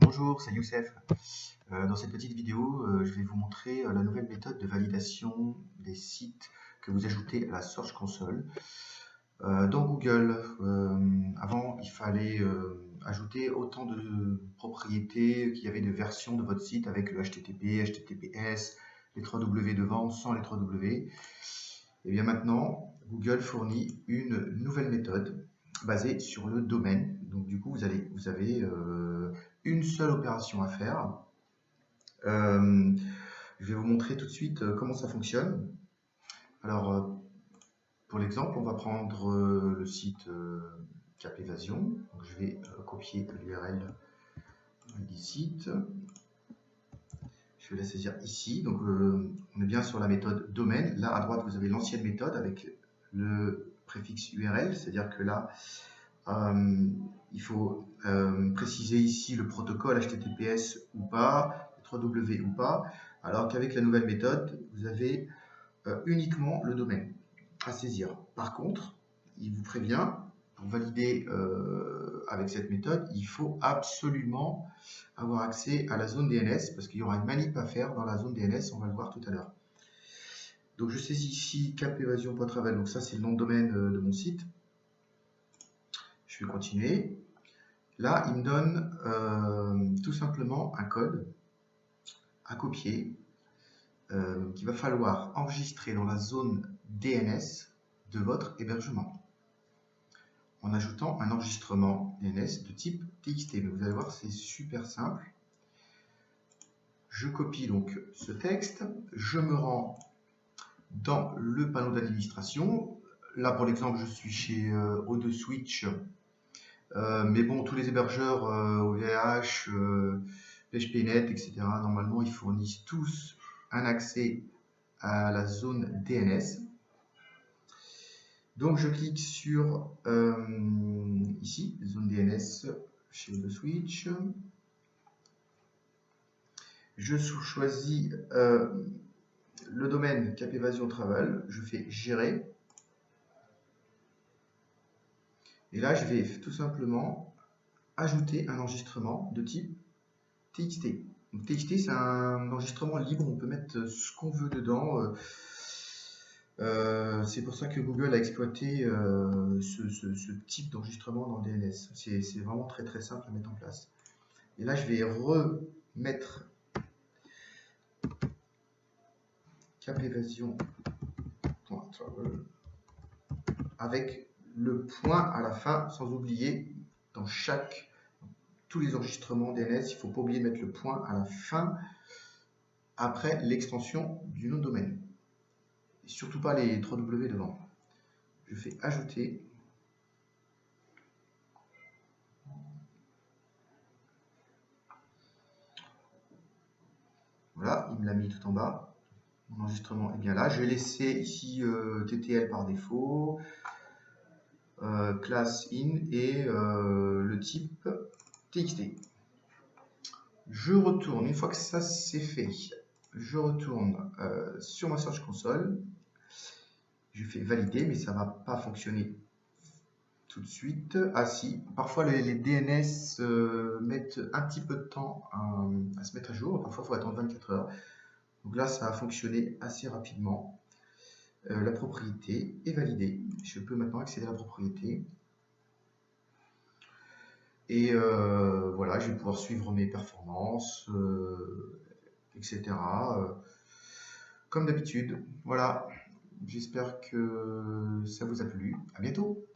Bonjour, c'est Youssef. Dans cette petite vidéo, je vais vous montrer la nouvelle méthode de validation des sites que vous ajoutez à la Search Console. Dans Google, avant, il fallait ajouter autant de propriétés qu'il y avait de versions de votre site avec le HTTP, HTTPS, les 3W devant, sans les 3W. Et bien maintenant, Google fournit une nouvelle méthode basée sur le domaine. Donc du coup, vous avez une seule opération à faire. Je vais vous montrer tout de suite comment ça fonctionne. Alors, pour l'exemple, on va prendre le site Cap Évasion. Donc, je vais copier l'URL du site. Je vais la saisir ici. Donc, on est bien sur la méthode domaine. Là, à droite, vous avez l'ancienne méthode avec le préfixe URL, c'est-à-dire que là, il faut préciser ici le protocole HTTPS ou pas, 3W ou pas, alors qu'avec la nouvelle méthode, vous avez uniquement le domaine à saisir. Par contre, il vous prévient, pour valider avec cette méthode, il faut absolument avoir accès à la zone DNS, parce qu'il y aura une manip à faire dans la zone DNS, on va le voir tout à l'heure. Donc je saisis ici capevasion.travel, donc ça c'est le nom de domaine de mon site. Je vais continuer. Là, il me donne tout simplement un code à copier qu'il va falloir enregistrer dans la zone DNS de votre hébergement en ajoutant un enregistrement DNS de type TXT. Mais vous allez voir, c'est super simple. Je copie donc ce texte, je me rends dans le panneau d'administration. Là, pour l'exemple, je suis chez O2 Switch. Mais bon, tous les hébergeurs OVH, PHPNet, etc., normalement, ils fournissent tous un accès à la zone DNS. Donc, je clique sur ici, zone DNS chez O2 Switch. Je choisis le domaine Cap Évasion Travel. Je fais gérer. Et là, je vais tout simplement ajouter un enregistrement de type TXT. Donc, TXT, c'est un enregistrement libre, on peut mettre ce qu'on veut dedans. C'est pour ça que Google a exploité ce type d'enregistrement dans le DNS. C'est vraiment très très simple à mettre en place. Et là, je vais remettre Cap Évasion avec le point à la fin, sans oublier dans tous les enregistrements DNS, il ne faut pas oublier de mettre le point à la fin après l'extension du nom de domaine. Et surtout pas les 3W devant. Je fais ajouter. Voilà, il me l'a mis tout en bas. Mon enregistrement est bien là. Je vais laisser ici TTL par défaut, class in et le type TXT. Je retourne, une fois que ça c'est fait, je retourne sur ma Search Console. Je fais valider, mais ça ne va pas fonctionner tout de suite. Ah si, parfois les DNS mettent un petit peu de temps à se mettre à jour. Parfois, il faut attendre 24 heures. Donc là, ça a fonctionné assez rapidement. La propriété est validée. Je peux maintenant accéder à la propriété. Et voilà, je vais pouvoir suivre mes performances, etc. Comme d'habitude. Voilà. J'espère que ça vous a plu. À bientôt!